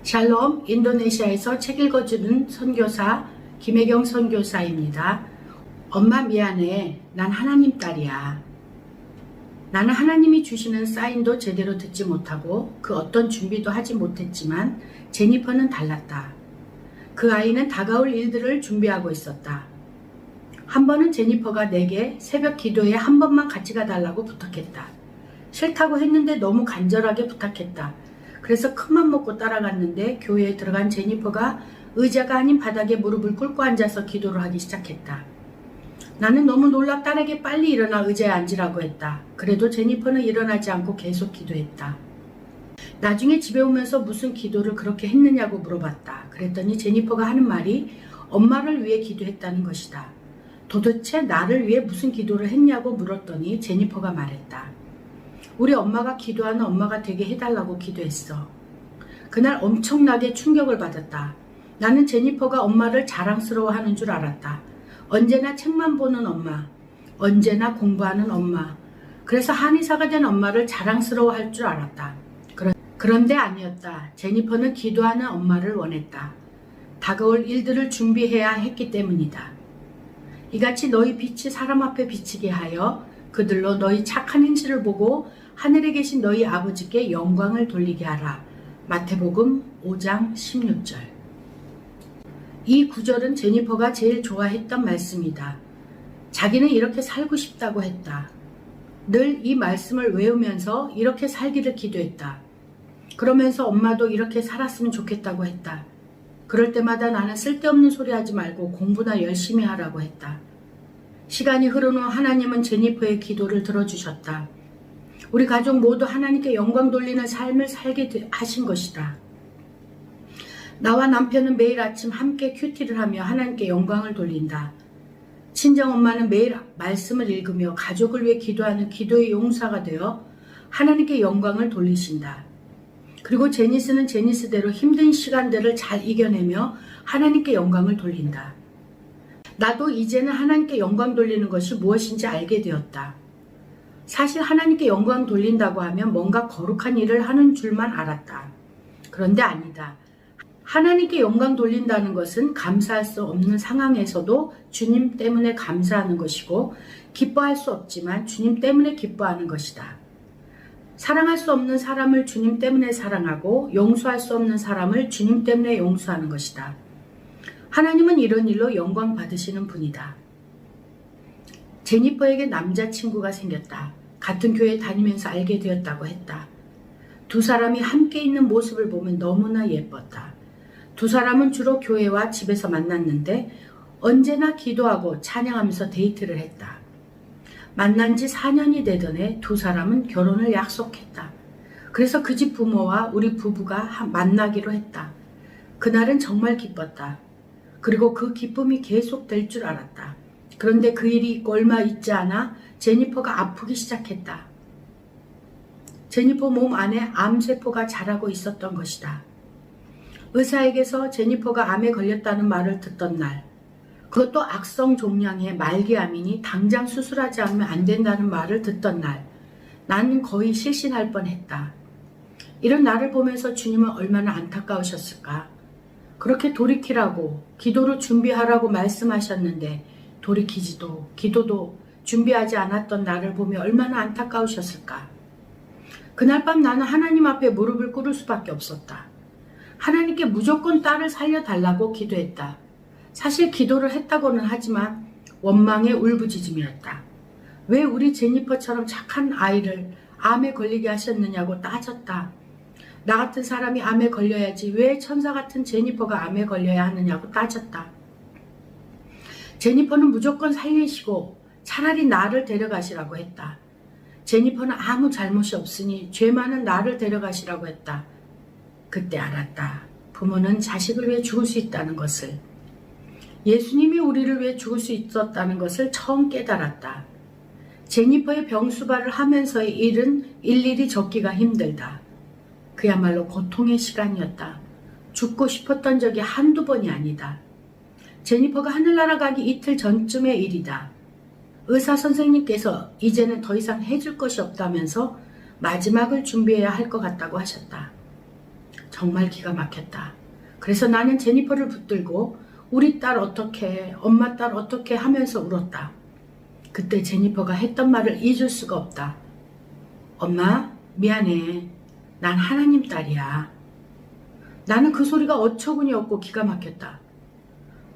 샬롬, 인도네시아에서 책 읽어주는 선교사 김혜경 선교사입니다. 엄마 미안해. 난 하나님 딸이야. 나는 하나님이 주시는 사인도 제대로 듣지 못하고 그 어떤 준비도 하지 못했지만 제니퍼는 달랐다. 그 아이는 다가올 일들을 준비하고 있었다. 한 번은 제니퍼가 내게 새벽 기도에 한 번만 같이 가달라고 부탁했다. 싫다고 했는데 너무 간절하게 부탁했다. 그래서 큰맘 먹고 따라갔는데 교회에 들어간 제니퍼가 의자가 아닌 바닥에 무릎을 꿇고 앉아서 기도를 하기 시작했다. 나는 너무 놀라 딸에게 빨리 일어나 의자에 앉으라고 했다. 그래도 제니퍼는 일어나지 않고 계속 기도했다. 나중에 집에 오면서 무슨 기도를 그렇게 했느냐고 물어봤다. 그랬더니 제니퍼가 하는 말이 엄마를 위해 기도했다는 것이다. 도대체 나를 위해 무슨 기도를 했냐고 물었더니 제니퍼가 말했다. 우리 엄마가 기도하는 엄마가 되게 해달라고 기도했어. 그날 엄청나게 충격을 받았다. 나는 제니퍼가 엄마를 자랑스러워하는 줄 알았다. 언제나 책만 보는 엄마, 언제나 공부하는 엄마, 그래서 한의사가 된 엄마를 자랑스러워할 줄 알았다. 그런데 아니었다. 제니퍼는 기도하는 엄마를 원했다. 다가올 일들을 준비해야 했기 때문이다. 이같이 너희 빛이 사람 앞에 비치게 하여 그들로 너희 착한 행실을 보고 하늘에 계신 너희 아버지께 영광을 돌리게 하라. 마태복음 5장 16절. 이 구절은 제니퍼가 제일 좋아했던 말씀이다. 자기는 이렇게 살고 싶다고 했다. 늘 이 말씀을 외우면서 이렇게 살기를 기도했다. 그러면서 엄마도 이렇게 살았으면 좋겠다고 했다. 그럴 때마다 나는 쓸데없는 소리 하지 말고 공부나 열심히 하라고 했다. 시간이 흐른 후 하나님은 제니퍼의 기도를 들어주셨다. 우리 가족 모두 하나님께 영광 돌리는 삶을 살게 하신 것이다. 나와 남편은 매일 아침 함께 큐티를 하며 하나님께 영광을 돌린다. 친정엄마는 매일 말씀을 읽으며 가족을 위해 기도하는 기도의 용사가 되어 하나님께 영광을 돌리신다. 그리고 제니스는 제니스대로 힘든 시간들을 잘 이겨내며 하나님께 영광을 돌린다. 나도 이제는 하나님께 영광 돌리는 것이 무엇인지 알게 되었다. 사실 하나님께 영광 돌린다고 하면 뭔가 거룩한 일을 하는 줄만 알았다. 그런데 아니다. 하나님께 영광 돌린다는 것은 감사할 수 없는 상황에서도 주님 때문에 감사하는 것이고 기뻐할 수 없지만 주님 때문에 기뻐하는 것이다. 사랑할 수 없는 사람을 주님 때문에 사랑하고 용서할 수 없는 사람을 주님 때문에 용서하는 것이다. 하나님은 이런 일로 영광 받으시는 분이다. 제니퍼에게 남자친구가 생겼다. 같은 교회 다니면서 알게 되었다고 했다. 두 사람이 함께 있는 모습을 보면 너무나 예뻤다. 두 사람은 주로 교회와 집에서 만났는데 언제나 기도하고 찬양하면서 데이트를 했다. 만난 지 4년이 되던 해 두 사람은 결혼을 약속했다. 그래서 그 집 부모와 우리 부부가 만나기로 했다. 그날은 정말 기뻤다. 그리고 그 기쁨이 계속될 줄 알았다. 그런데 그 일이 있고 얼마 있지 않아 제니퍼가 아프기 시작했다. 제니퍼 몸 안에 암세포가 자라고 있었던 것이다. 의사에게서 제니퍼가 암에 걸렸다는 말을 듣던 날, 그것도 악성 종양의 말기암이니 당장 수술하지 않으면 안 된다는 말을 듣던 날, 나는 거의 실신할 뻔했다. 이런 나를 보면서 주님은 얼마나 안타까우셨을까? 그렇게 돌이키라고, 기도로 준비하라고 말씀하셨는데 돌이키지도 기도도 준비하지 않았던 나를 보며 얼마나 안타까우셨을까? 그날 밤 나는 하나님 앞에 무릎을 꿇을 수밖에 없었다. 하나님께 무조건 딸을 살려달라고 기도했다. 사실 기도를 했다고는 하지만 원망의 울부짖음이었다. 왜 우리 제니퍼처럼 착한 아이를 암에 걸리게 하셨느냐고 따졌다. 나 같은 사람이 암에 걸려야지 왜 천사 같은 제니퍼가 암에 걸려야 하느냐고 따졌다. 제니퍼는 무조건 살리시고 차라리 나를 데려가시라고 했다. 제니퍼는 아무 잘못이 없으니 죄 많은 나를 데려가시라고 했다. 그때 알았다. 부모는 자식을 위해 죽을 수 있다는 것을. 예수님이 우리를 위해 죽을 수 있었다는 것을 처음 깨달았다. 제니퍼의 병수발을 하면서의 일은 일일이 적기가 힘들다. 그야말로 고통의 시간이었다. 죽고 싶었던 적이 한두 번이 아니다. 제니퍼가 하늘나라 가기 이틀 전쯤의 일이다. 의사 선생님께서 이제는 더 이상 해줄 것이 없다면서 마지막을 준비해야 할 것 같다고 하셨다. 정말 기가 막혔다. 그래서 나는 제니퍼를 붙들고 우리 딸 어떻게, 엄마 딸 어떻게 하면서 울었다. 그때 제니퍼가 했던 말을 잊을 수가 없다. 엄마, 미안해. 난 하나님 딸이야. 나는 그 소리가 어처구니 없고 기가 막혔다.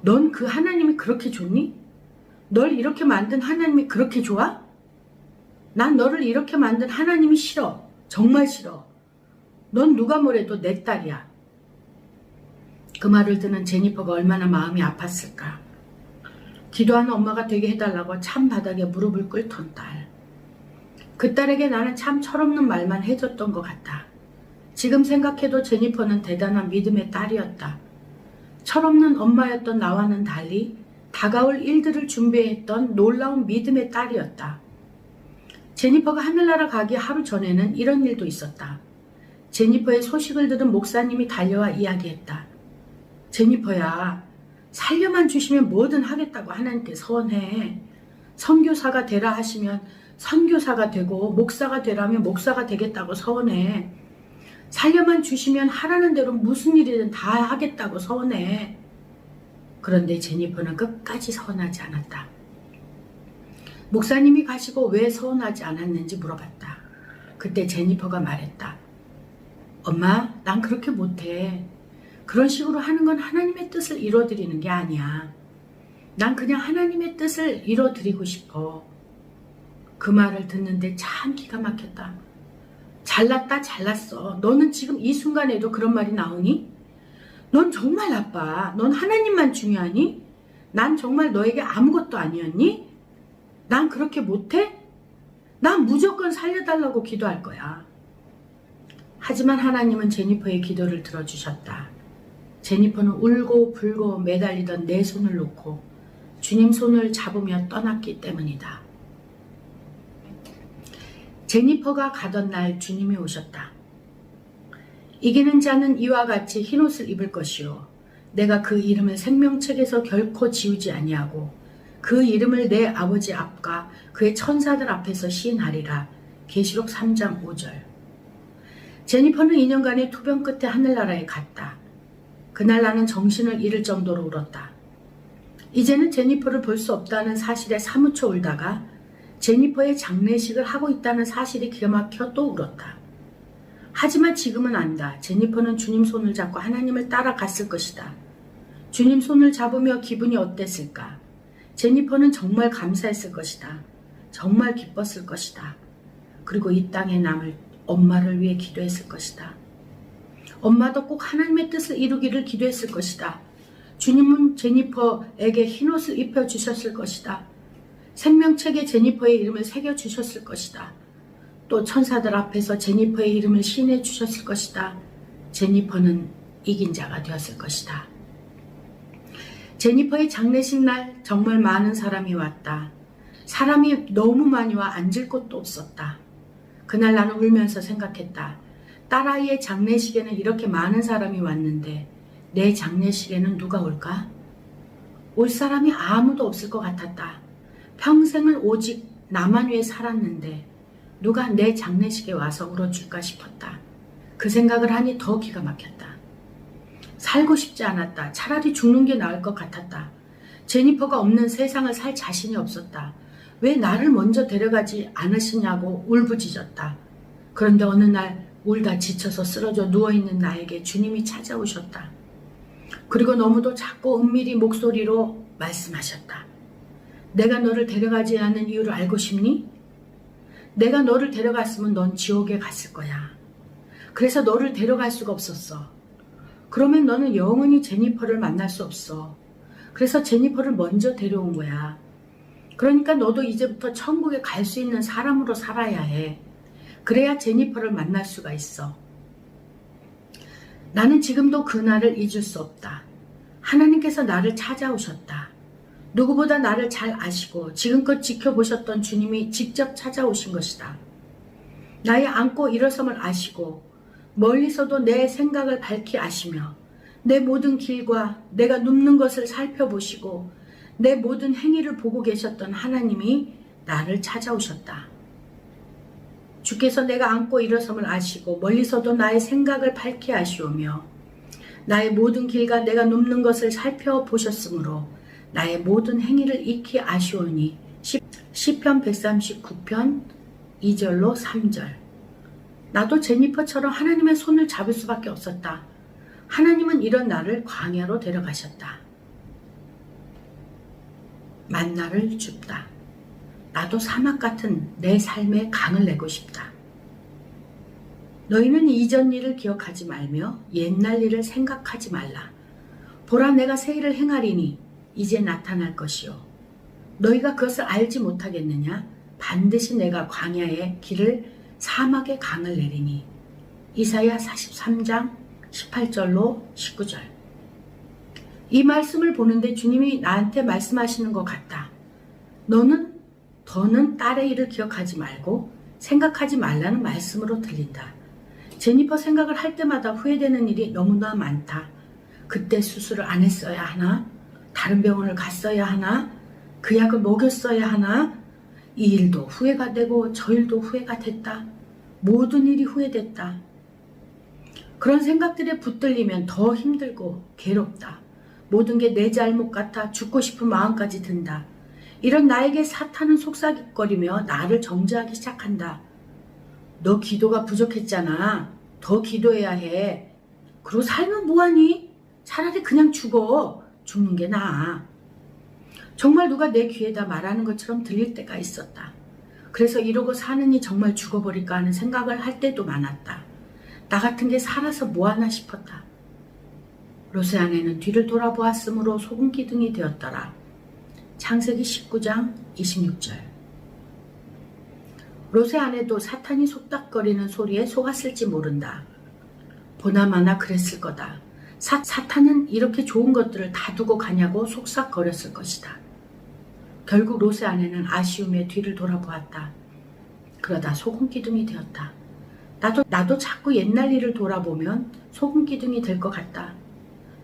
넌 그 하나님이 그렇게 좋니? 널 이렇게 만든 하나님이 그렇게 좋아? 난 너를 이렇게 만든 하나님이 싫어. 정말 싫어. 넌 누가 뭐래도 내 딸이야. 그 말을 듣는 제니퍼가 얼마나 마음이 아팠을까. 기도하는 엄마가 되게 해달라고 찬바닥에 무릎을 꿇던 딸. 그 딸에게 나는 참 철없는 말만 해줬던 것 같다. 지금 생각해도 제니퍼는 대단한 믿음의 딸이었다. 철없는 엄마였던 나와는 달리 다가올 일들을 준비했던 놀라운 믿음의 딸이었다. 제니퍼가 하늘나라 가기 하루 전에는 이런 일도 있었다. 제니퍼의 소식을 들은 목사님이 달려와 이야기했다. 제니퍼야, 살려만 주시면 뭐든 하겠다고 하나님께 서원해. 선교사가 되라 하시면 선교사가 되고 목사가 되라면 목사가 되겠다고 서원해. 살려만 주시면 하라는 대로 무슨 일이든 다 하겠다고 서원해. 그런데 제니퍼는 끝까지 서원하지 않았다. 목사님이 가시고 왜 서원하지 않았는지 물어봤다. 그때 제니퍼가 말했다. 엄마, 난 그렇게 못해. 그런 식으로 하는 건 하나님의 뜻을 이뤄드리는 게 아니야. 난 그냥 하나님의 뜻을 이뤄드리고 싶어. 그 말을 듣는데 참 기가 막혔다. 잘났다 잘났어. 너는 지금 이 순간에도 그런 말이 나오니? 넌 정말 나빠. 넌 하나님만 중요하니? 난 정말 너에게 아무것도 아니었니? 난 그렇게 못해? 난 무조건 살려달라고 기도할 거야. 하지만 하나님은 제니퍼의 기도를 들어주셨다. 제니퍼는 울고 불고 매달리던 내 손을 놓고 주님 손을 잡으며 떠났기 때문이다. 제니퍼가 가던 날 주님이 오셨다. 이기는 자는 이와 같이 흰옷을 입을 것이요 내가 그 이름을 생명책에서 결코 지우지 아니하고 그 이름을 내 아버지 앞과 그의 천사들 앞에서 시인하리라. 계시록 3장 5절. 제니퍼는 2년간의 투병 끝에 하늘나라에 갔다. 그날 나는 정신을 잃을 정도로 울었다. 이제는 제니퍼를 볼 수 없다는 사실에 사무쳐 울다가 제니퍼의 장례식을 하고 있다는 사실이 기가 막혀 또 울었다. 하지만 지금은 안다. 제니퍼는 주님 손을 잡고 하나님을 따라갔을 것이다. 주님 손을 잡으며 기분이 어땠을까? 제니퍼는 정말 감사했을 것이다. 정말 기뻤을 것이다. 그리고 이 땅에 남을 엄마를 위해 기도했을 것이다. 엄마도 꼭 하나님의 뜻을 이루기를 기도했을 것이다. 주님은 제니퍼에게 흰옷을 입혀주셨을 것이다. 생명책에 제니퍼의 이름을 새겨주셨을 것이다. 또 천사들 앞에서 제니퍼의 이름을 시인해 주셨을 것이다. 제니퍼는 이긴 자가 되었을 것이다. 제니퍼의 장례식 날 정말 많은 사람이 왔다. 사람이 너무 많이 와 앉을 곳도 없었다. 그날 나는 울면서 생각했다. 딸아이의 장례식에는 이렇게 많은 사람이 왔는데 내 장례식에는 누가 올까? 올 사람이 아무도 없을 것 같았다. 평생을 오직 나만 위해 살았는데 누가 내 장례식에 와서 울어줄까 싶었다. 그 생각을 하니 더 기가 막혔다. 살고 싶지 않았다. 차라리 죽는 게 나을 것 같았다. 제니퍼가 없는 세상을 살 자신이 없었다. 왜 나를 먼저 데려가지 않으시냐고 울부짖었다. 그런데 어느 날 울다 지쳐서 쓰러져 누워있는 나에게 주님이 찾아오셨다. 그리고 너무도 작고 은밀히 목소리로 말씀하셨다. 내가 너를 데려가지 않는 이유를 알고 싶니? 내가 너를 데려갔으면 넌 지옥에 갔을 거야. 그래서 너를 데려갈 수가 없었어. 그러면 너는 영원히 제니퍼를 만날 수 없어. 그래서 제니퍼를 먼저 데려온 거야. 그러니까 너도 이제부터 천국에 갈 수 있는 사람으로 살아야 해. 그래야 제니퍼를 만날 수가 있어. 나는 지금도 그날을 잊을 수 없다. 하나님께서 나를 찾아오셨다. 누구보다 나를 잘 아시고 지금껏 지켜보셨던 주님이 직접 찾아오신 것이다. 나의 앉고 일어섬을 아시고 멀리서도 내 생각을 밝히 아시며 내 모든 길과 내가 눕는 것을 살펴보시고 내 모든 행위를 보고 계셨던 하나님이 나를 찾아오셨다. 주께서 내가 앉고 일어섬을 아시고 멀리서도 나의 생각을 밝히 아시오며 나의 모든 길과 내가 눕는 것을 살펴보셨으므로 나의 모든 행위를 익히 아시오니. 시편 139편 2절로 3절. 나도 제니퍼처럼 하나님의 손을 잡을 수밖에 없었다. 하나님은 이런 나를 광야로 데려가셨다. 만나를 줍다. 나도 사막 같은 내 삶에 강을 내고 싶다. 너희는 이전 일을 기억하지 말며 옛날 일을 생각하지 말라. 보라, 내가 새 일을 행하리니 이제 나타날 것이요. 너희가 그것을 알지 못하겠느냐? 반드시 내가 광야의 길을 사막의 강을 내리니. 이사야 43장 18절로 19절. 이 말씀을 보는데 주님이 나한테 말씀하시는 것 같다. 더는 딸의 일을 기억하지 말고 생각하지 말라는 말씀으로 들린다. 제니퍼 생각을 할 때마다 후회되는 일이 너무나 많다. 그때 수술을 안 했어야 하나? 다른 병원을 갔어야 하나? 그 약을 먹였어야 하나? 이 일도 후회가 되고 저 일도 후회가 됐다. 모든 일이 후회됐다. 그런 생각들에 붙들리면 더 힘들고 괴롭다. 모든 게 내 잘못 같아 죽고 싶은 마음까지 든다. 이런 나에게 사탄은 속삭이거리며 나를 정죄하기 시작한다. 너 기도가 부족했잖아. 더 기도해야 해. 그러고 살면 뭐하니? 차라리 그냥 죽어. 죽는 게 나아. 정말 누가 내 귀에다 말하는 것처럼 들릴 때가 있었다. 그래서 이러고 사느니 정말 죽어버릴까 하는 생각을 할 때도 많았다. 나 같은 게 살아서 뭐하나 싶었다. 롯의 아내는 뒤를 돌아보았으므로 소금기둥이 되었더라. 창세기 19장 26절. 롯의 아내도 사탄이 속닥거리는 소리에 속았을지 모른다. 보나마나 그랬을 거다. 사탄은 이렇게 좋은 것들을 다 두고 가냐고 속삭거렸을 것이다. 결국 롯의 아내는 아쉬움에 뒤를 돌아보았다. 그러다 소금기둥이 되었다. 나도 자꾸 옛날 일을 돌아보면 소금기둥이 될 것 같다.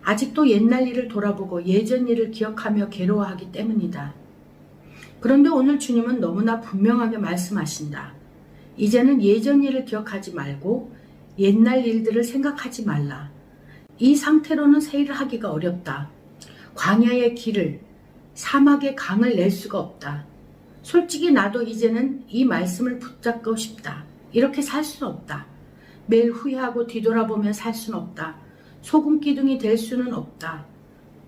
아직도 옛날 일을 돌아보고 예전 일을 기억하며 괴로워하기 때문이다. 그런데 오늘 주님은 너무나 분명하게 말씀하신다. 이제는 예전 일을 기억하지 말고 옛날 일들을 생각하지 말라. 이 상태로는 새 일을 하기가 어렵다. 광야의 길을, 사막의 강을 낼 수가 없다. 솔직히 나도 이제는 이 말씀을 붙잡고 싶다. 이렇게 살 수는 없다. 매일 후회하고 뒤돌아보며 살 수는 없다. 소금기둥이 될 수는 없다.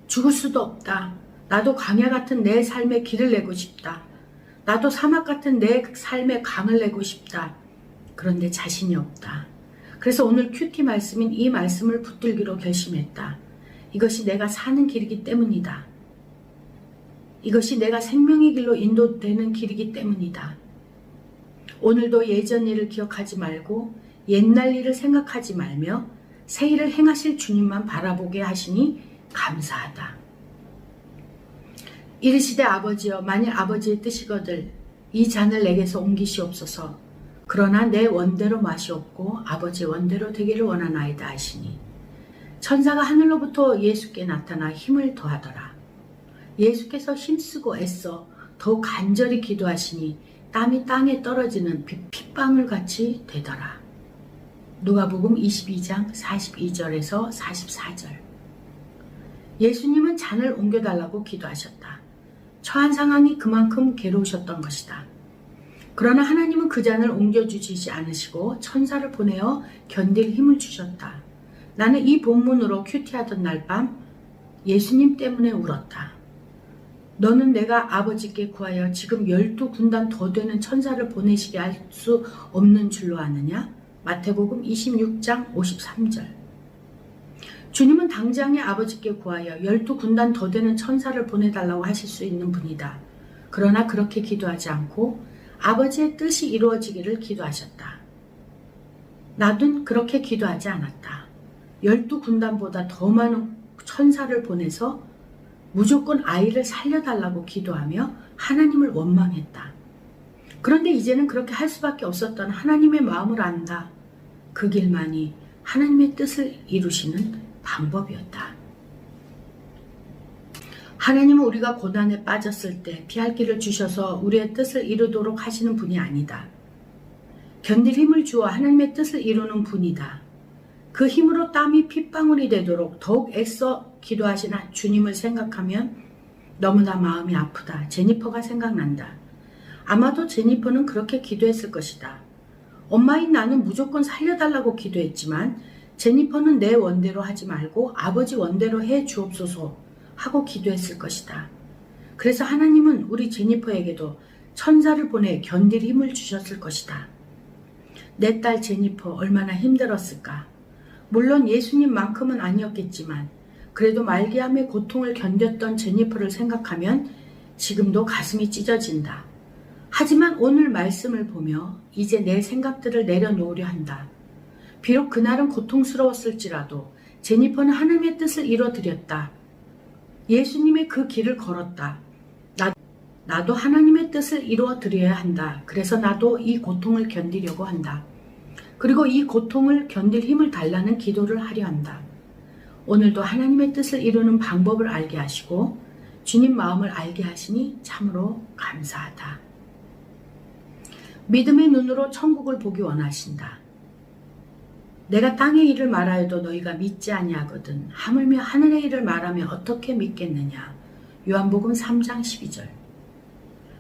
죽을 수도 없다. 나도 광야 같은 내 삶의 길을 내고 싶다. 나도 사막 같은 내 삶의 강을 내고 싶다. 그런데 자신이 없다. 그래서 오늘 큐티 말씀인 이 말씀을 붙들기로 결심했다. 이것이 내가 사는 길이기 때문이다. 이것이 내가 생명의 길로 인도되는 길이기 때문이다. 오늘도 예전 일을 기억하지 말고 옛날 일을 생각하지 말며 새 일을 행하실 주님만 바라보게 하시니 감사하다. 이르시되 아버지여, 만일 아버지의 뜻이거들 이 잔을 내게서 옮기시옵소서. 그러나 내 원대로 마시옵고 아버지의 원대로 되기를 원하나이다 하시니. 천사가 하늘로부터 예수께 나타나 힘을 더하더라. 예수께서 힘쓰고 애써 더욱 간절히 기도하시니 땀이 땅에 떨어지는 핏방울 같이 되더라. 누가복음 22장 42절에서 44절. 예수님은 잔을 옮겨달라고 기도하셨다. 처한 상황이 그만큼 괴로우셨던 것이다. 그러나 하나님은 그 잔을 옮겨주시지 않으시고 천사를 보내어 견딜 힘을 주셨다. 나는 이 본문으로 큐티하던 날 밤 예수님 때문에 울었다. 너는 내가 아버지께 구하여 지금 12군단 더 되는 천사를 보내시게 할 수 없는 줄로 아느냐? 마태복음 26장 53절. 주님은 당장에 아버지께 구하여 12군단 더 되는 천사를 보내달라고 하실 수 있는 분이다. 그러나 그렇게 기도하지 않고 아버지의 뜻이 이루어지기를 기도하셨다. 나도 그렇게 기도하지 않았다. 12군단보다 더 많은 천사를 보내서 무조건 아이를 살려달라고 기도하며 하나님을 원망했다. 그런데 이제는 그렇게 할 수밖에 없었던 하나님의 마음을 안다. 그 길만이 하나님의 뜻을 이루시는 방법이었다. 하나님은 우리가 고난에 빠졌을 때 피할 길을 주셔서 우리의 뜻을 이루도록 하시는 분이 아니다. 견딜 힘을 주어 하나님의 뜻을 이루는 분이다. 그 힘으로 땀이 핏방울이 되도록 더욱 애써 기도하신 주님을 생각하면 너무나 마음이 아프다. 제니퍼가 생각난다. 아마도 제니퍼는 그렇게 기도했을 것이다. 엄마인 나는 무조건 살려달라고 기도했지만 제니퍼는 내 원대로 하지 말고 아버지 원대로 해 주옵소서 하고 기도했을 것이다. 그래서 하나님은 우리 제니퍼에게도 천사를 보내 견딜 힘을 주셨을 것이다. 내 딸 제니퍼 얼마나 힘들었을까. 물론 예수님만큼은 아니었겠지만 그래도 말기암의 고통을 견뎠던 제니퍼를 생각하면 지금도 가슴이 찢어진다. 하지만 오늘 말씀을 보며 이제 내 생각들을 내려놓으려 한다. 비록 그날은 고통스러웠을지라도 제니퍼는 하나님의 뜻을 이뤄드렸다. 예수님의 그 길을 걸었다. 나도 하나님의 뜻을 이루어드려야 한다. 그래서 나도 이 고통을 견디려고 한다. 그리고 이 고통을 견딜 힘을 달라는 기도를 하려 한다. 오늘도 하나님의 뜻을 이루는 방법을 알게 하시고 주님 마음을 알게 하시니 참으로 감사하다. 믿음의 눈으로 천국을 보기 원하신다. 내가 땅의 일을 말하여도 너희가 믿지 아니하거든 하물며 하늘의 일을 말하면 어떻게 믿겠느냐. 요한복음 3장 12절.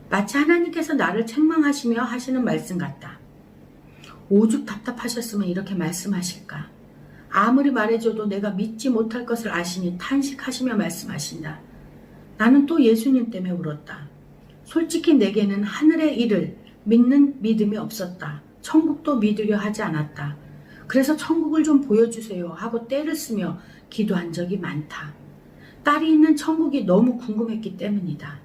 마치 하나님께서 나를 책망하시며 하시는 말씀 같다. 오죽 답답하셨으면 이렇게 말씀하실까. 아무리 말해줘도 내가 믿지 못할 것을 아시니 탄식하시며 말씀하신다. 나는 또 예수님 때문에 울었다. 솔직히 내게는 하늘의 일을 믿는 믿음이 없었다. 천국도 믿으려 하지 않았다. 그래서 천국을 좀 보여주세요 하고 떼를 쓰며 기도한 적이 많다. 딸이 있는 천국이 너무 궁금했기 때문이다.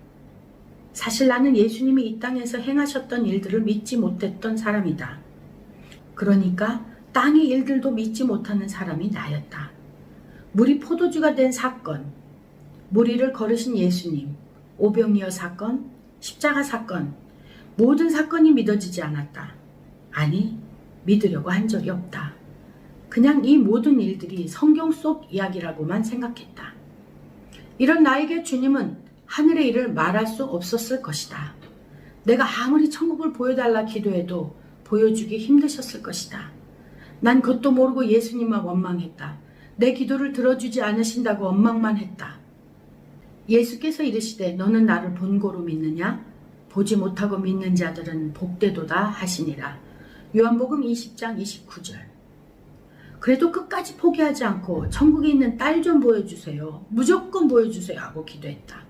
사실 나는 예수님이 이 땅에서 행하셨던 일들을 믿지 못했던 사람이다. 그러니까 땅의 일들도 믿지 못하는 사람이 나였다. 물이 포도주가 된 사건, 무리를 걸으신 예수님, 오병이어 사건, 십자가 사건, 모든 사건이 믿어지지 않았다. 아니, 믿으려고 한 적이 없다. 그냥 이 모든 일들이 성경 속 이야기라고만 생각했다. 이런 나에게 주님은 하늘의 일을 말할 수 없었을 것이다. 내가 아무리 천국을 보여달라 기도해도 보여주기 힘드셨을 것이다. 난 그것도 모르고 예수님만 원망했다. 내 기도를 들어주지 않으신다고 원망만 했다. 예수께서 이르시되 너는 나를 본고로 믿느냐? 보지 못하고 믿는 자들은 복되도다 하시니라. 요한복음 20장 29절. 그래도 끝까지 포기하지 않고 천국에 있는 딸 좀 보여주세요. 무조건 보여주세요 하고 기도했다.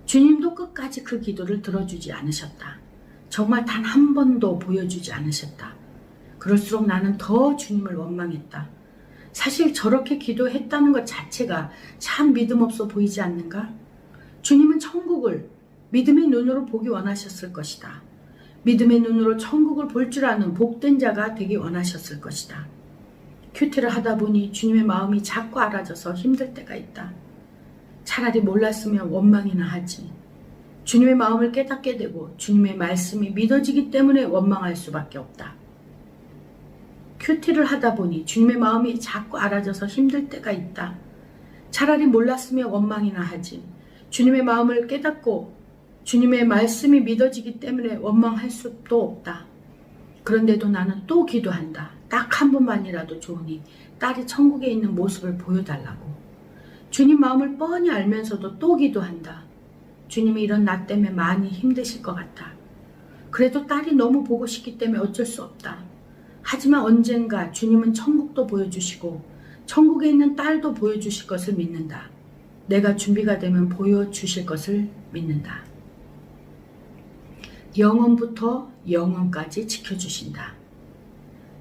주님도 끝까지 그 기도를 들어주지 않으셨다. 정말 단 한 번도 보여주지 않으셨다. 그럴수록 나는 더 주님을 원망했다. 사실 저렇게 기도했다는 것 자체가 참 믿음 없어 보이지 않는가? 주님은 천국을 믿음의 눈으로 보기 원하셨을 것이다. 믿음의 눈으로 천국을 볼 줄 아는 복된 자가 되기 원하셨을 것이다. 큐티를 하다 보니 주님의 마음이 자꾸 알아져서 힘들 때가 있다. 차라리 몰랐으면 원망이나 하지. 주님의 마음을 깨닫게 되고 주님의 말씀이 믿어지기 때문에 원망할 수밖에 없다. 큐티를 하다 보니 주님의 마음이 자꾸 알아져서 힘들 때가 있다. 차라리 몰랐으면 원망이나 하지. 주님의 마음을 깨닫고 주님의 말씀이 믿어지기 때문에 원망할 수도 없다. 그런데도 나는 또 기도한다. 딱 한 번만이라도 좋으니 딸이 천국에 있는 모습을 보여달라고. 주님 마음을 뻔히 알면서도 또 기도한다. 주님이 이런 나 때문에 많이 힘드실 것 같다. 그래도 딸이 너무 보고 싶기 때문에 어쩔 수 없다. 하지만 언젠가 주님은 천국도 보여주시고 천국에 있는 딸도 보여주실 것을 믿는다. 내가 준비가 되면 보여주실 것을 믿는다. 영원부터 영원까지 지켜주신다.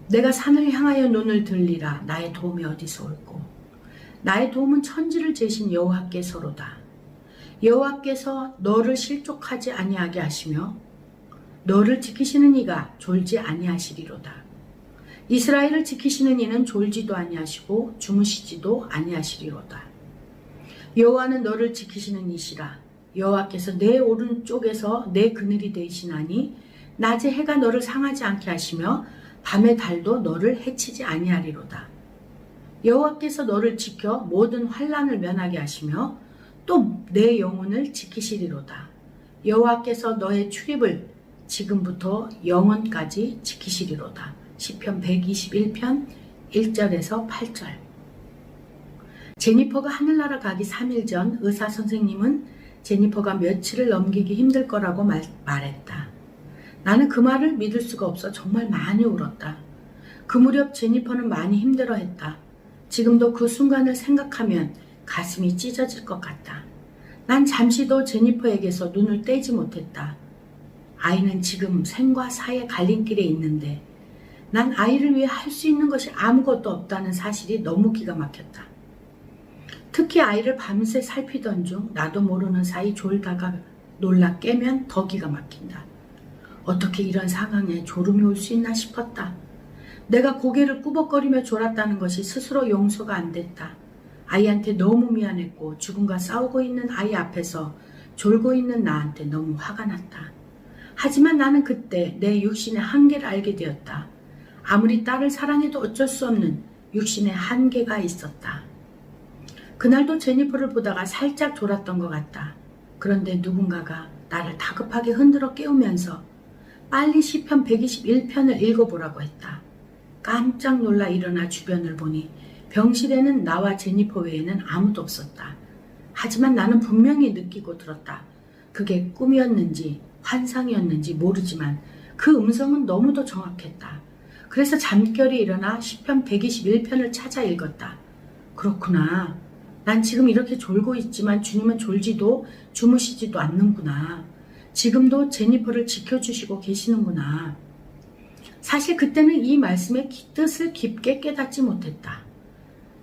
내가 산을 향하여 눈을 들리라. 나의 도움이 어디서 올꼬. 나의 도움은 천지를 재신 여호와께서로다. 여호와께서 너를 실족하지 아니하게 하시며 너를 지키시는 이가 졸지 아니하시리로다. 이스라엘을 지키시는 이는 졸지도 아니하시고 주무시지도 아니하시리로다. 여호와는 너를 지키시는 이시라. 여호와께서 내 오른쪽에서 내 그늘이 되시나니 낮에 해가 너를 상하지 않게 하시며 밤의 달도 너를 해치지 아니하리로다. 여호와께서 너를 지켜 모든 환난을 면하게 하시며 또 내 영혼을 지키시리로다. 여호와께서 너의 출입을 지금부터 영원까지 지키시리로다. 시편 121편 1절에서 8절. 제니퍼가 하늘나라 가기 3일 전 의사 선생님은 제니퍼가 며칠을 넘기기 힘들 거라고 말했다. 나는 그 말을 믿을 수가 없어 정말 많이 울었다. 그 무렵 제니퍼는 많이 힘들어했다. 지금도 그 순간을 생각하면 가슴이 찢어질 것 같다. 난 잠시도 제니퍼에게서 눈을 떼지 못했다. 아이는 지금 생과 사의 갈림길에 있는데 난 아이를 위해 할 수 있는 것이 아무것도 없다는 사실이 너무 기가 막혔다. 특히 아이를 밤새 살피던 중 나도 모르는 사이 졸다가 놀라 깨면 더 기가 막힌다. 어떻게 이런 상황에 졸음이 올 수 있나 싶었다. 내가 고개를 꾸벅거리며 졸았다는 것이 스스로 용서가 안 됐다. 아이한테 너무 미안했고 죽음과 싸우고 있는 아이 앞에서 졸고 있는 나한테 너무 화가 났다. 하지만 나는 그때 내 육신의 한계를 알게 되었다. 아무리 딸을 사랑해도 어쩔 수 없는 육신의 한계가 있었다. 그날도 제니퍼를 보다가 살짝 졸았던 것 같다. 그런데 누군가가 나를 다급하게 흔들어 깨우면서 빨리 시편 121편을 읽어보라고 했다. 깜짝 놀라 일어나 주변을 보니 병실에는 나와 제니퍼 외에는 아무도 없었다. 하지만 나는 분명히 느끼고 들었다. 그게 꿈이었는지 환상이었는지 모르지만 그 음성은 너무도 정확했다. 그래서 잠결에 일어나 시편 121편을 찾아 읽었다. 그렇구나. 난 지금 이렇게 졸고 있지만 주님은 졸지도 주무시지도 않는구나. 지금도 제니퍼를 지켜주시고 계시는구나. 사실 그때는 이 말씀의 뜻을 깊게 깨닫지 못했다.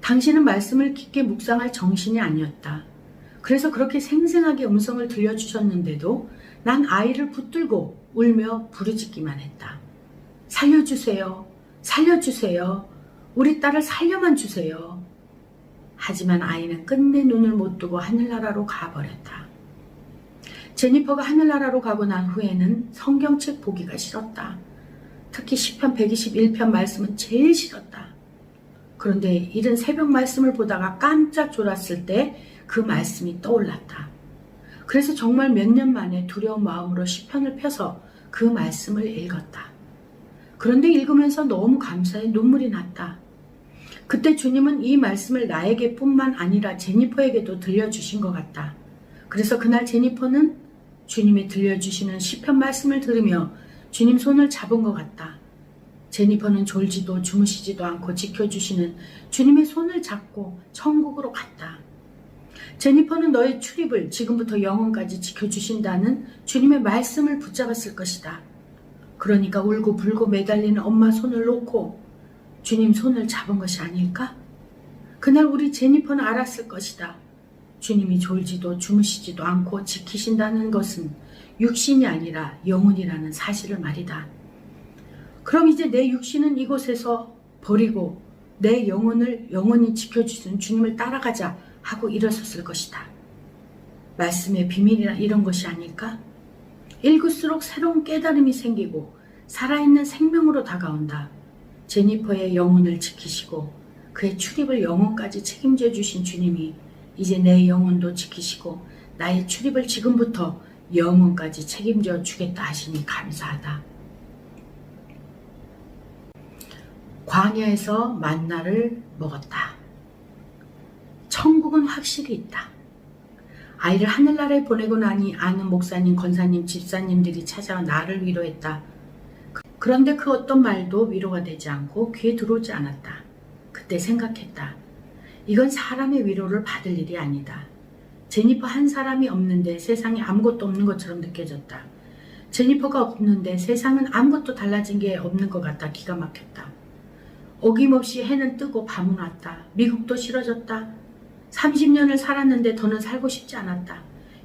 당신은 말씀을 깊게 묵상할 정신이 아니었다. 그래서 그렇게 생생하게 음성을 들려주셨는데도 난 아이를 붙들고 울며 부르짖기만 했다. 살려주세요. 살려주세요. 우리 딸을 살려만 주세요. 하지만 아이는 끝내 눈을 못 뜨고 하늘나라로 가버렸다. 제니퍼가 하늘나라로 가고 난 후에는 성경책 보기가 싫었다. 특히 시편 121편 말씀은 제일 싫었다. 그런데 이른 새벽 말씀을 보다가 깜짝 졸았을 때 그 말씀이 떠올랐다. 그래서 정말 몇 년 만에 두려운 마음으로 시편을 펴서 그 말씀을 읽었다. 그런데 읽으면서 너무 감사해 눈물이 났다. 그때 주님은 이 말씀을 나에게 뿐만 아니라 제니퍼에게도 들려주신 것 같다. 그래서 그날 제니퍼는 주님이 들려주시는 시편 말씀을 들으며 주님 손을 잡은 것 같다. 제니퍼는 졸지도 주무시지도 않고 지켜주시는 주님의 손을 잡고 천국으로 갔다. 제니퍼는 너의 출입을 지금부터 영원까지 지켜주신다는 주님의 말씀을 붙잡았을 것이다. 그러니까 울고 불고 매달리는 엄마 손을 놓고 주님 손을 잡은 것이 아닐까? 그날 우리 제니퍼는 알았을 것이다. 주님이 졸지도 주무시지도 않고 지키신다는 것은 육신이 아니라 영혼이라는 사실을 말이다. 그럼 이제 내 육신은 이곳에서 버리고 내 영혼을 영원히 지켜주신 주님을 따라가자 하고 일어섰을 것이다. 말씀의 비밀이라 이런 것이 아닐까? 읽을수록 새로운 깨달음이 생기고 살아있는 생명으로 다가온다. 제니퍼의 영혼을 지키시고 그의 출입을 영혼까지 책임져 주신 주님이 이제 내 영혼도 지키시고 나의 출입을 지금부터 영혼까지 책임져 주겠다 하시니 감사하다. 광야에서 만나를 먹었다. 천국은 확실히 있다. 아이를 하늘나라에 보내고 나니 아는 목사님, 권사님, 집사님들이 찾아와 나를 위로했다. 그런데 그 어떤 말도 위로가 되지 않고 귀에 들어오지 않았다. 그때 생각했다. 이건 사람의 위로를 받을 일이 아니다. 제니퍼 한 사람이 없는데 세상에 아무것도 없는 것처럼 느껴졌다. 제니퍼가 없는데 세상은 아무것도 달라진 게 없는 것 같다. 기가 막혔다. 어김없이 해는 뜨고 밤은 왔다. 미국도 싫어졌다. 30년을 살았는데 더는 살고 싶지 않았다.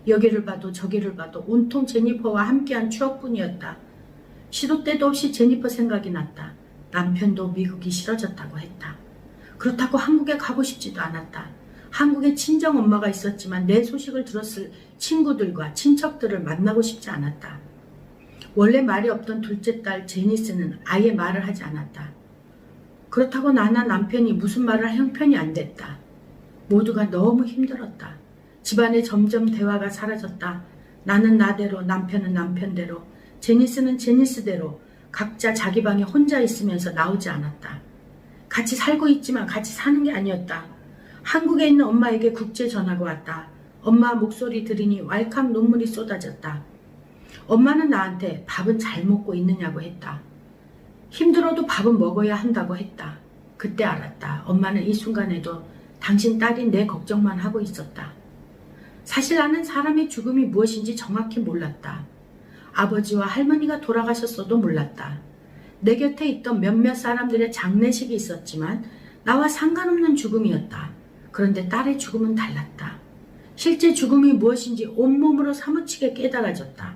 여기를 봐도 저기를 봐도 온통 제니퍼와 함께한 추억뿐이었다. 시도 때도 없이 제니퍼 생각이 났다. 남편도 미국이 싫어졌다고 했다. 그렇다고 한국에 가고 싶지도 않았다. 한국에 친정 엄마가 있었지만 내 소식을 들었을 친구들과 친척들을 만나고 싶지 않았다. 원래 말이 없던 둘째 딸 제니스는 아예 말을 하지 않았다. 그렇다고 나나 남편이 무슨 말을 할 형편이 안 됐다. 모두가 너무 힘들었다. 집안에 점점 대화가 사라졌다. 나는 나대로 남편은 남편대로 제니스는 제니스대로 각자 자기 방에 혼자 있으면서 나오지 않았다. 같이 살고 있지만 같이 사는 게 아니었다. 한국에 있는 엄마에게 국제 전화가 왔다. 엄마 목소리 들으니 왈칵 눈물이 쏟아졌다. 엄마는 나한테 밥은 잘 먹고 있느냐고 했다. 힘들어도 밥은 먹어야 한다고 했다. 그때 알았다. 엄마는 이 순간에도 당신 딸인 내 걱정만 하고 있었다. 사실 나는 사람의 죽음이 무엇인지 정확히 몰랐다. 아버지와 할머니가 돌아가셨어도 몰랐다. 내 곁에 있던 몇몇 사람들의 장례식이 있었지만 나와 상관없는 죽음이었다. 그런데 딸의 죽음은 달랐다. 실제 죽음이 무엇인지 온몸으로 사무치게 깨달아졌다.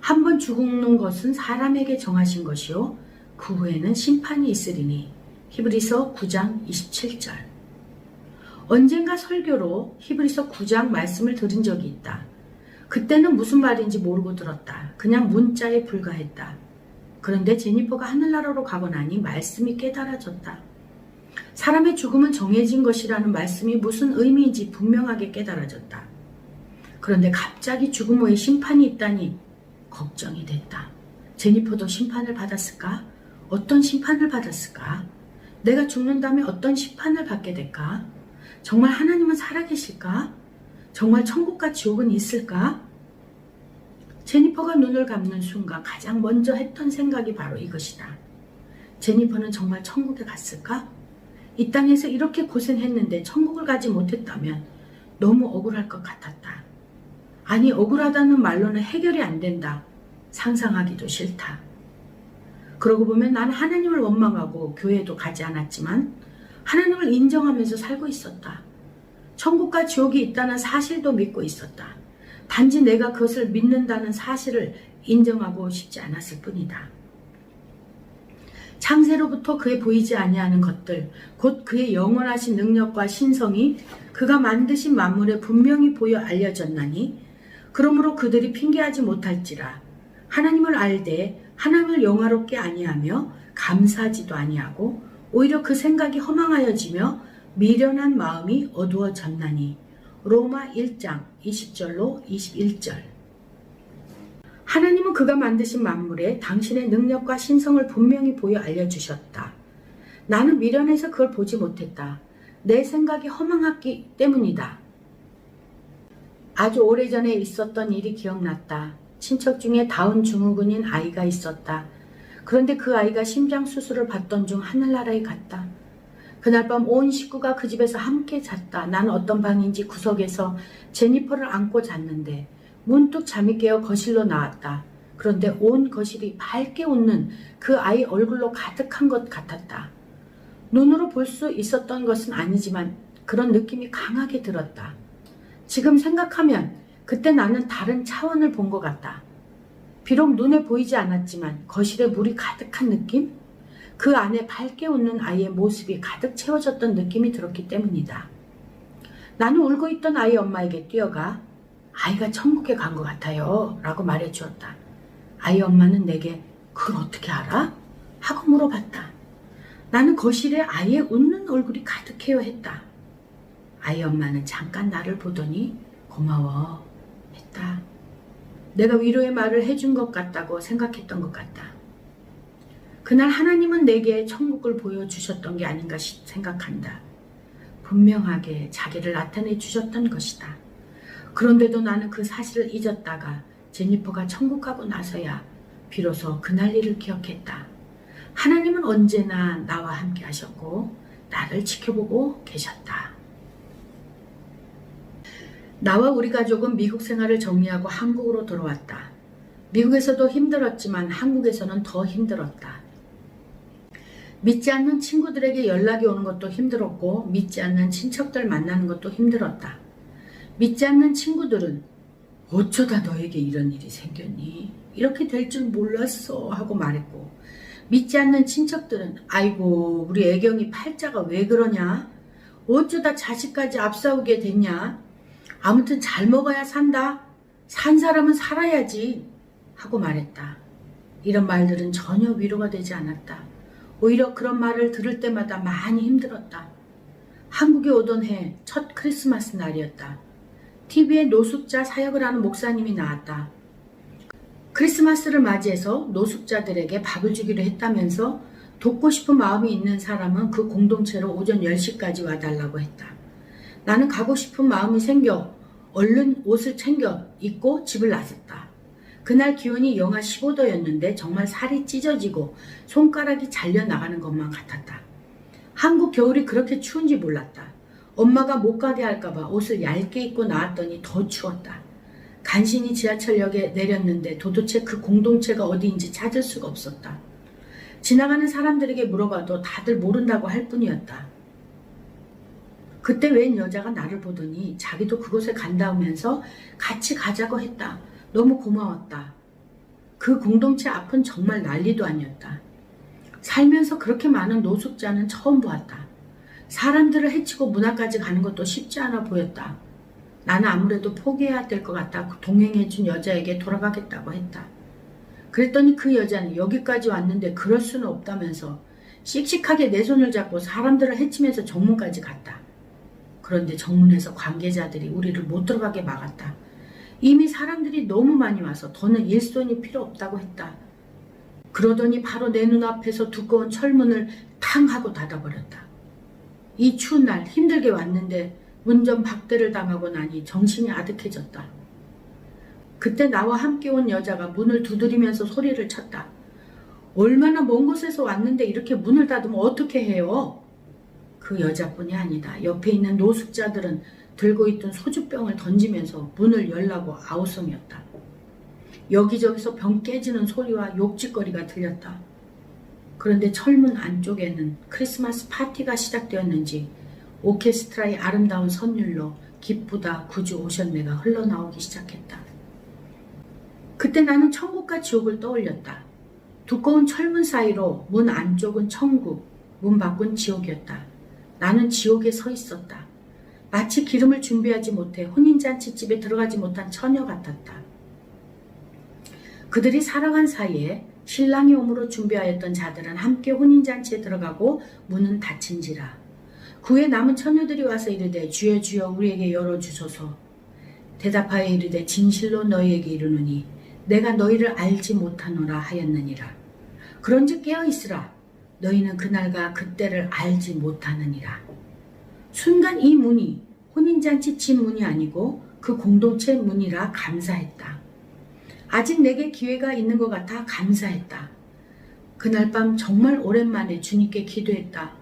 한 번 죽는 것은 사람에게 정하신 것이요 그 후에는 심판이 있으리니. 히브리서 9장 27절. 언젠가 설교로 히브리서 9장 말씀을 들은 적이 있다. 그때는 무슨 말인지 모르고 들었다. 그냥 문자에 불과했다. 그런데 제니퍼가 하늘나라로 가고 나니 말씀이 깨달아졌다. 사람의 죽음은 정해진 것이라는 말씀이 무슨 의미인지 분명하게 깨달아졌다. 그런데 갑자기 죽음 후에 심판이 있다니 걱정이 됐다. 제니퍼도 심판을 받았을까? 어떤 심판을 받았을까? 내가 죽는다면 어떤 심판을 받게 될까? 정말 하나님은 살아계실까? 정말 천국과 지옥은 있을까? 제니퍼가 눈을 감는 순간 가장 먼저 했던 생각이 바로 이것이다. 제니퍼는 정말 천국에 갔을까? 이 땅에서 이렇게 고생했는데 천국을 가지 못했다면 너무 억울할 것 같았다. 아니, 억울하다는 말로는 해결이 안 된다. 상상하기도 싫다. 그러고 보면 나는 하나님을 원망하고 교회도 가지 않았지만 하나님을 인정하면서 살고 있었다. 천국과 지옥이 있다는 사실도 믿고 있었다. 단지 내가 그것을 믿는다는 사실을 인정하고 싶지 않았을 뿐이다. 창세로부터 그의 보이지 아니하는 것들, 곧 그의 영원하신 능력과 신성이 그가 만드신 만물에 분명히 보여 알려졌나니 그러므로 그들이 핑계하지 못할지라. 하나님을 알되 하나님을 영화롭게 아니하며 감사하지도 아니하고 오히려 그 생각이 허망하여지며 미련한 마음이 어두워졌나니. 로마 1장 20절로 21절. 하나님은 그가 만드신 만물에 당신의 능력과 신성을 분명히 보여 알려주셨다. 나는 미련해서 그걸 보지 못했다. 내 생각이 허망했기 때문이다. 아주 오래전에 있었던 일이 기억났다. 친척 중에 다운 증후군인 아이가 있었다. 그런데 그 아이가 심장 수술을 받던 중 하늘나라에 갔다. 그날 밤 온 식구가 그 집에서 함께 잤다. 나는 어떤 방인지 구석에서 제니퍼를 안고 잤는데 문득 잠이 깨어 거실로 나왔다. 그런데 온 거실이 밝게 웃는 그 아이 얼굴로 가득한 것 같았다. 눈으로 볼 수 있었던 것은 아니지만 그런 느낌이 강하게 들었다. 지금 생각하면 그때 나는 다른 차원을 본 것 같다. 비록 눈에 보이지 않았지만 거실에 물이 가득한 느낌? 그 안에 밝게 웃는 아이의 모습이 가득 채워졌던 느낌이 들었기 때문이다. 나는 울고 있던 아이 엄마에게 뛰어가 아이가 천국에 간 것 같아요 라고 말해 주었다. 아이 엄마는 내게 그걸 어떻게 알아? 하고 물어봤다. 나는 거실에 아이의 웃는 얼굴이 가득해요 했다. 아이 엄마는 잠깐 나를 보더니 고마워 했다. 내가 위로의 말을 해준 것 같다고 생각했던 것 같다. 그날 하나님은 내게 천국을 보여주셨던 게 아닌가 생각한다. 분명하게 자기를 나타내 주셨던 것이다. 그런데도 나는 그 사실을 잊었다가 제니퍼가 천국 가고 나서야 비로소 그날 일을 기억했다. 하나님은 언제나 나와 함께 하셨고 나를 지켜보고 계셨다. 나와 우리 가족은 미국 생활을 정리하고 한국으로 돌아왔다. 미국에서도 힘들었지만 한국에서는 더 힘들었다. 믿지 않는 친구들에게 연락이 오는 것도 힘들었고 믿지 않는 친척들 만나는 것도 힘들었다. 믿지 않는 친구들은 어쩌다 너에게 이런 일이 생겼니? 이렇게 될 줄 몰랐어 하고 말했고 믿지 않는 친척들은 아이고 우리 애경이 팔자가 왜 그러냐? 어쩌다 자식까지 앞세우게 됐냐? 아무튼 잘 먹어야 산다. 산 사람은 살아야지 하고 말했다. 이런 말들은 전혀 위로가 되지 않았다. 오히려 그런 말을 들을 때마다 많이 힘들었다. 한국에 오던 해 첫 크리스마스 날이었다. TV에 노숙자 사역을 하는 목사님이 나왔다. 크리스마스를 맞이해서 노숙자들에게 밥을 주기로 했다면서 돕고 싶은 마음이 있는 사람은 그 공동체로 오전 10시까지 와달라고 했다. 나는 가고 싶은 마음이 생겨 얼른 옷을 챙겨 입고 집을 나섰다. 그날 기온이 영하 15도였는데 정말 살이 찢어지고 손가락이 잘려나가는 것만 같았다. 한국 겨울이 그렇게 추운지 몰랐다. 엄마가 못 가게 할까봐 옷을 얇게 입고 나왔더니 더 추웠다. 간신히 지하철역에 내렸는데 도대체 그 공동체가 어디인지 찾을 수가 없었다. 지나가는 사람들에게 물어봐도 다들 모른다고 할 뿐이었다. 그때 웬 여자가 나를 보더니 자기도 그곳에 간다면서 같이 가자고 했다. 너무 고마웠다. 그 공동체 앞은 정말 난리도 아니었다. 살면서 그렇게 많은 노숙자는 처음 보았다. 사람들을 해치고 문 앞까지 가는 것도 쉽지 않아 보였다. 나는 아무래도 포기해야 될 것 같아 동행해준 여자에게 돌아가겠다고 했다. 그랬더니 그 여자는 여기까지 왔는데 그럴 수는 없다면서 씩씩하게 내 손을 잡고 사람들을 해치면서 정문까지 갔다. 그런데 정문에서 관계자들이 우리를 못 들어가게 막았다. 이미 사람들이 너무 많이 와서 더는 일손이 필요 없다고 했다. 그러더니 바로 내 눈앞에서 두꺼운 철문을 탕 하고 닫아버렸다. 이 추운 날 힘들게 왔는데 문전 박대를 당하고 나니 정신이 아득해졌다. 그때 나와 함께 온 여자가 문을 두드리면서 소리를 쳤다. 얼마나 먼 곳에서 왔는데 이렇게 문을 닫으면 어떻게 해요? 그 여자뿐이 아니다. 옆에 있는 노숙자들은 들고 있던 소주병을 던지면서 문을 열라고 아우성이었다. 여기저기서 병 깨지는 소리와 욕짓거리가 들렸다. 그런데 철문 안쪽에는 크리스마스 파티가 시작되었는지 오케스트라의 아름다운 선율로 기쁘다 구주 오셨네가 흘러나오기 시작했다. 그때 나는 천국과 지옥을 떠올렸다. 두꺼운 철문 사이로 문 안쪽은 천국, 문 밖은 지옥이었다. 나는 지옥에 서 있었다. 마치 기름을 준비하지 못해 혼인잔치집에 들어가지 못한 처녀 같았다. 그들이 살아간 사이에 신랑이 오므로 준비하였던 자들은 함께 혼인잔치에 들어가고 문은 닫힌지라. 그 후에 남은 처녀들이 와서 이르되 주여 주여 우리에게 열어주소서. 대답하여 이르되 진실로 너희에게 이르노니 내가 너희를 알지 못하노라 하였느니라. 그런즉 깨어있으라. 너희는 그날과 그때를 알지 못하느니라. 순간 이 문이 혼인잔치 집 문이 아니고 그 공동체 문이라 감사했다. 아직 내게 기회가 있는 것 같아 감사했다. 그날 밤 정말 오랜만에 주님께 기도했다.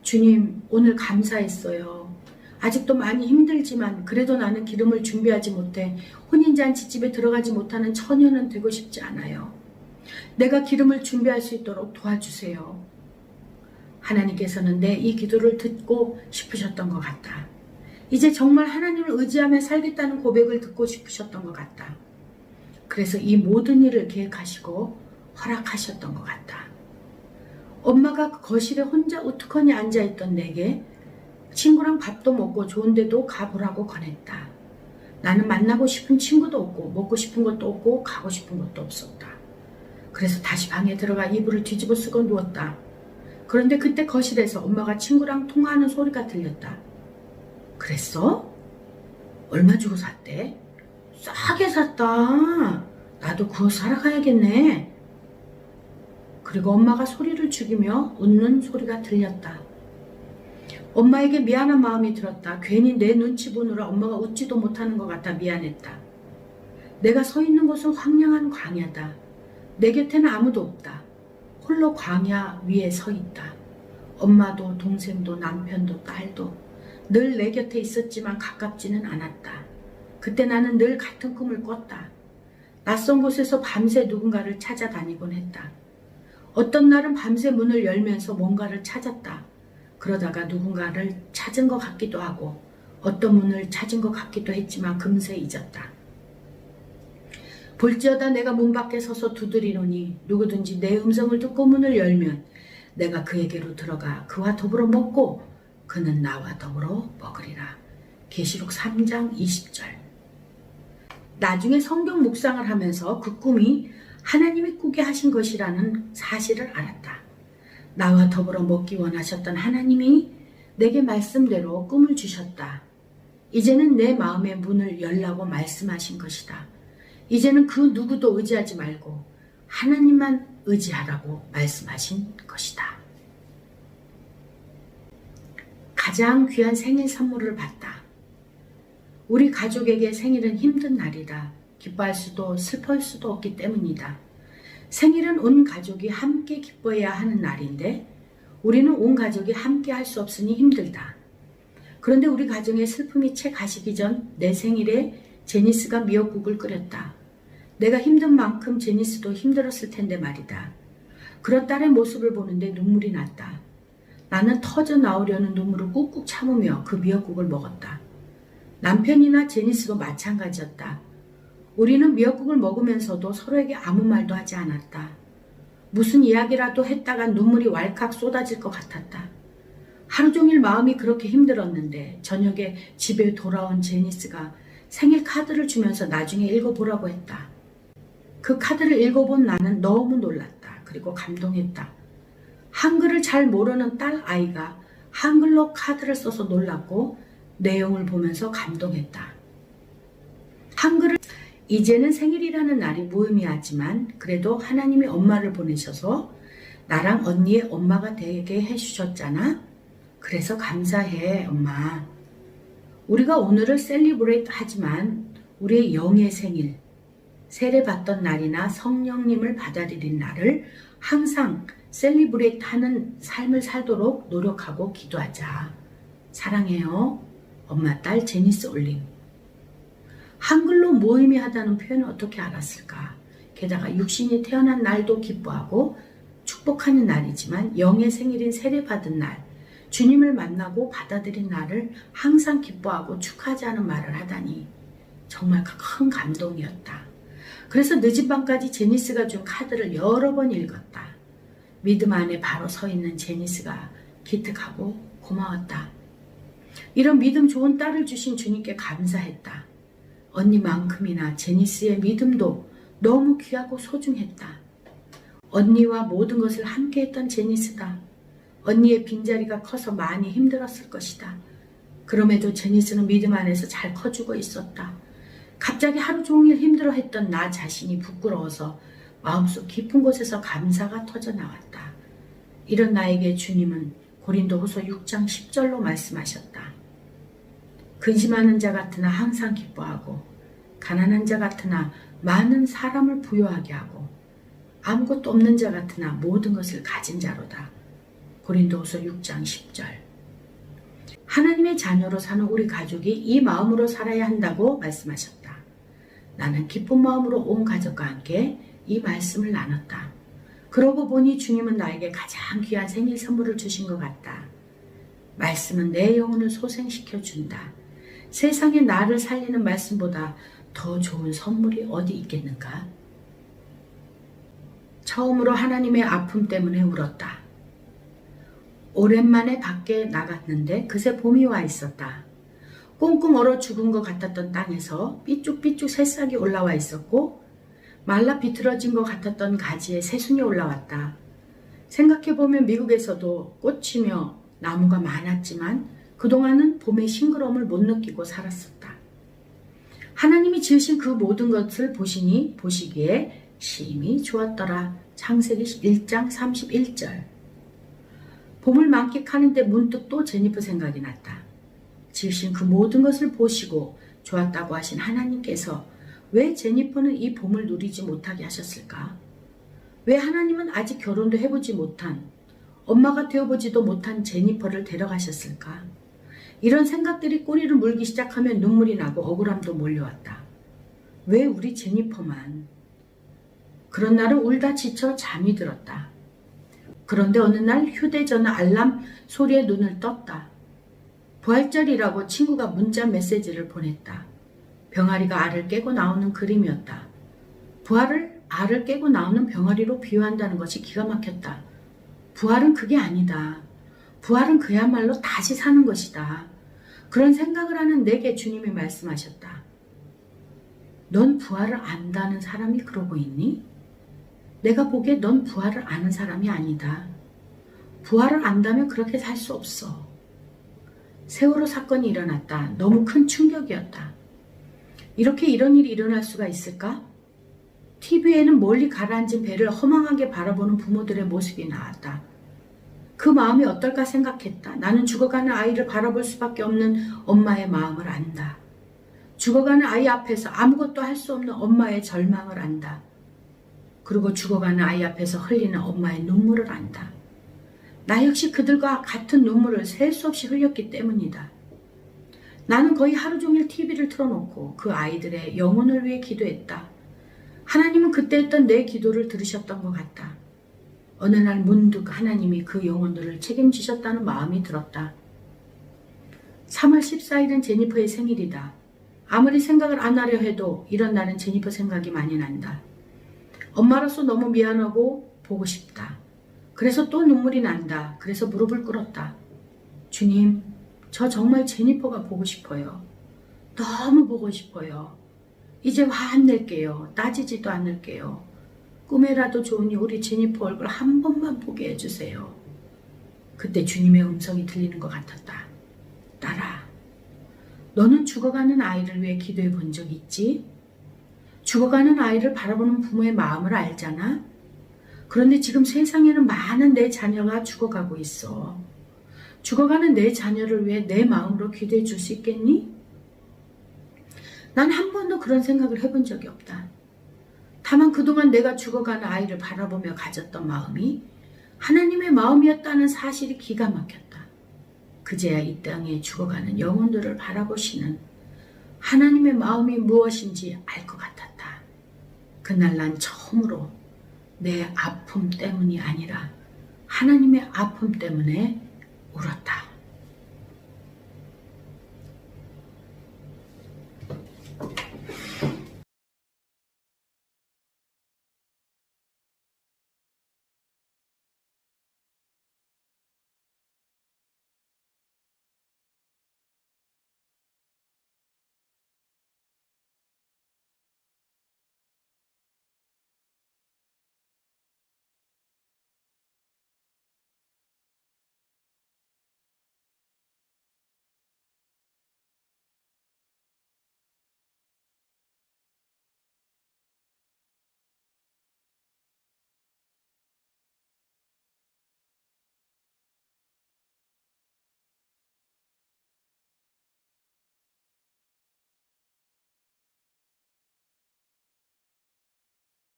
주님, 오늘 감사했어요. 아직도 많이 힘들지만 그래도 나는 기름을 준비하지 못해 혼인잔치집에 들어가지 못하는 처녀는 되고 싶지 않아요. 내가 기름을 준비할 수 있도록 도와주세요. 하나님께서는 내 이 기도를 듣고 싶으셨던 것 같다. 이제 정말 하나님을 의지하며 살겠다는 고백을 듣고 싶으셨던 것 같다. 그래서 이 모든 일을 계획하시고 허락하셨던 것 같다. 엄마가 거실에 혼자 우두커니 앉아있던 내게 친구랑 밥도 먹고 좋은 데도 가보라고 권했다. 나는 만나고 싶은 친구도 없고 먹고 싶은 것도 없고 가고 싶은 것도 없었다. 그래서 다시 방에 들어가 이불을 뒤집어 쓰고 누웠다. 그런데 그때 거실에서 엄마가 친구랑 통화하는 소리가 들렸다. 그랬어? 얼마 주고 샀대? 싸게 샀다. 나도 그거 사러 가야겠네. 그리고 엄마가 소리를 죽이며 웃는 소리가 들렸다. 엄마에게 미안한 마음이 들었다. 괜히 내 눈치 보느라 엄마가 웃지도 못하는 것 같아 미안했다. 내가 서 있는 곳은 황량한 광야다. 내 곁에는 아무도 없다. 홀로 광야 위에 서 있다. 엄마도 동생도 남편도 딸도 늘 내 곁에 있었지만 가깝지는 않았다. 그때 나는 늘 같은 꿈을 꿨다. 낯선 곳에서 밤새 누군가를 찾아다니곤 했다. 어떤 날은 밤새 문을 열면서 뭔가를 찾았다. 그러다가 누군가를 찾은 것 같기도 하고 어떤 문을 찾은 것 같기도 했지만 금세 잊었다. 볼지어다 내가 문 밖에 서서 두드리노니 누구든지 내 음성을 듣고 문을 열면 내가 그에게로 들어가 그와 더불어 먹고 그는 나와 더불어 먹으리라. 계시록 3장 20절. 나중에 성경 묵상을 하면서 그 꿈이 하나님이 꾸게 하신 것이라는 사실을 알았다. 나와 더불어 먹기 원하셨던 하나님이 내게 말씀대로 꿈을 주셨다. 이제는 내 마음의 문을 열라고 말씀하신 것이다. 이제는 그 누구도 의지하지 말고 하나님만 의지하라고 말씀하신 것이다. 가장 귀한 생일 선물을 받다. 우리 가족에게 생일은 힘든 날이다. 기뻐할 수도 슬퍼할 수도 없기 때문이다. 생일은 온 가족이 함께 기뻐해야 하는 날인데 우리는 온 가족이 함께 할 수 없으니 힘들다. 그런데 우리 가정에 슬픔이 채 가시기 전 내 생일에 제니스가 미역국을 끓였다. 내가 힘든 만큼 제니스도 힘들었을 텐데 말이다. 그런 딸의 모습을 보는데 눈물이 났다. 나는 터져 나오려는 눈물을 꾹꾹 참으며 그 미역국을 먹었다. 남편이나 제니스도 마찬가지였다. 우리는 미역국을 먹으면서도 서로에게 아무 말도 하지 않았다. 무슨 이야기라도 했다가 눈물이 왈칵 쏟아질 것 같았다. 하루 종일 마음이 그렇게 힘들었는데 저녁에 집에 돌아온 제니스가 생일 카드를 주면서 나중에 읽어보라고 했다. 그 카드를 읽어본 나는 너무 놀랐다. 그리고 감동했다. 한글을 잘 모르는 딸 아이가 한글로 카드를 써서 놀랐고 내용을 보면서 감동했다. 한글을 이제는 생일이라는 날이 무의미하지만 그래도 하나님이 엄마를 보내셔서 나랑 언니의 엄마가 되게 해주셨잖아. 그래서 감사해 엄마. 우리가 오늘을 셀리브레이트 하지만 우리의 영의 생일, 세례받던 날이나 성령님을 받아들인 날을 항상 셀리브레이트 하는 삶을 살도록 노력하고 기도하자. 사랑해요. 엄마 딸 제니스 올림. 한글로 무의미하다는 표현을 어떻게 알았을까? 게다가 육신이 태어난 날도 기뻐하고 축복하는 날이지만 영의 생일인 세례받은 날, 주님을 만나고 받아들인 날을 항상 기뻐하고 축하하자는 말을 하다니 정말 큰 감동이었다. 그래서 늦은 밤까지 제니스가 준 카드를 여러 번 읽었다. 믿음 안에 바로 서 있는 제니스가 기특하고 고마웠다. 이런 믿음 좋은 딸을 주신 주님께 감사했다. 언니만큼이나 제니스의 믿음도 너무 귀하고 소중했다. 언니와 모든 것을 함께 했던 제니스다. 언니의 빈자리가 커서 많이 힘들었을 것이다. 그럼에도 제니스는 믿음 안에서 잘 커주고 있었다. 갑자기 하루 종일 힘들어했던 나 자신이 부끄러워서 마음속 깊은 곳에서 감사가 터져 나왔다. 이런 나에게 주님은 고린도후서 6장 10절로 말씀하셨다. 근심하는 자 같으나 항상 기뻐하고 가난한 자 같으나 많은 사람을 부유하게 하고 아무것도 없는 자 같으나 모든 것을 가진 자로다. 고린도후서 6장 10절. 하나님의 자녀로 사는 우리 가족이 이 마음으로 살아야 한다고 말씀하셨다. 나는 기쁜 마음으로 온 가족과 함께 이 말씀을 나눴다. 그러고 보니 주님은 나에게 가장 귀한 생일 선물을 주신 것 같다. 말씀은 내 영혼을 소생시켜준다. 세상에 나를 살리는 말씀보다 더 좋은 선물이 어디 있겠는가? 처음으로 하나님의 아픔 때문에 울었다. 오랜만에 밖에 나갔는데 그새 봄이 와 있었다. 꽁꽁 얼어 죽은 것 같았던 땅에서 삐쭉삐쭉 새싹이 올라와 있었고 말라 비틀어진 것 같았던 가지에 새순이 올라왔다. 생각해보면 미국에서도 꽃이며 나무가 많았지만 그동안은 봄의 싱그러움을 못 느끼고 살았었다. 하나님이 지으신 그 모든 것을 보시기에 심히 좋았더라. 창세기 1장 31절. 봄을 만끽하는데 문득 또 제니퍼 생각이 났다. 지으신 그 모든 것을 보시고 좋았다고 하신 하나님께서 왜 제니퍼는 이 봄을 누리지 못하게 하셨을까? 왜 하나님은 아직 결혼도 해보지 못한, 엄마가 되어보지도 못한 제니퍼를 데려가셨을까? 이런 생각들이 꼬리를 물기 시작하면 눈물이 나고 억울함도 몰려왔다. 왜 우리 제니퍼만? 그런 날은 울다 지쳐 잠이 들었다. 그런데 어느 날 휴대전화 알람 소리에 눈을 떴다. 부활절이라고 친구가 문자 메시지를 보냈다. 병아리가 알을 깨고 나오는 그림이었다. 부활을 알을 깨고 나오는 병아리로 비유한다는 것이 기가 막혔다. 부활은 그게 아니다. 부활은 그야말로 다시 사는 것이다. 그런 생각을 하는 내게 주님이 말씀하셨다. 넌 부활을 안다는 사람이 그러고 있니? 내가 보기에 넌 부활을 아는 사람이 아니다. 부활을 안다면 그렇게 살 수 없어. 세월호 사건이 일어났다. 너무 큰 충격이었다. 이렇게 이런 일이 일어날 수가 있을까? TV에는 멀리 가라앉은 배를 허망하게 바라보는 부모들의 모습이 나왔다. 그 마음이 어떨까 생각했다. 나는 죽어가는 아이를 바라볼 수밖에 없는 엄마의 마음을 안다. 죽어가는 아이 앞에서 아무것도 할 수 없는 엄마의 절망을 안다. 그리고 죽어가는 아이 앞에서 흘리는 엄마의 눈물을 안다. 나 역시 그들과 같은 눈물을 셀 수 없이 흘렸기 때문이다. 나는 거의 하루 종일 TV를 틀어놓고 그 아이들의 영혼을 위해 기도했다. 하나님은 그때 했던 내 기도를 들으셨던 것 같다. 어느 날 문득 하나님이 그 영혼들을 책임지셨다는 마음이 들었다. 3월 14일은 제니퍼의 생일이다. 아무리 생각을 안 하려 해도 이런 날은 제니퍼 생각이 많이 난다. 엄마로서 너무 미안하고 보고 싶다. 그래서 또 눈물이 난다. 그래서 무릎을 꿇었다. 주님, 저 정말 제니퍼가 보고 싶어요. 너무 보고 싶어요. 이제 화 안 낼게요. 따지지도 않을게요. 꿈에라도 좋으니 우리 제니퍼 얼굴 한 번만 보게 해주세요. 그때 주님의 음성이 들리는 것 같았다. 딸아, 너는 죽어가는 아이를 위해 기도해 본 적 있지? 죽어가는 아이를 바라보는 부모의 마음을 알잖아? 그런데 지금 세상에는 많은 내 자녀가 죽어가고 있어. 죽어가는 내 자녀를 위해 내 마음으로 기도해 줄 수 있겠니? 난 한 번도 그런 생각을 해본 적이 없다. 다만 그동안 내가 죽어가는 아이를 바라보며 가졌던 마음이 하나님의 마음이었다는 사실이 기가 막혔다. 그제야 이 땅에 죽어가는 영혼들을 바라보시는 하나님의 마음이 무엇인지 알 것 같았다. 그날 난 처음으로 내 아픔 때문이 아니라 하나님의 아픔 때문에 울었다.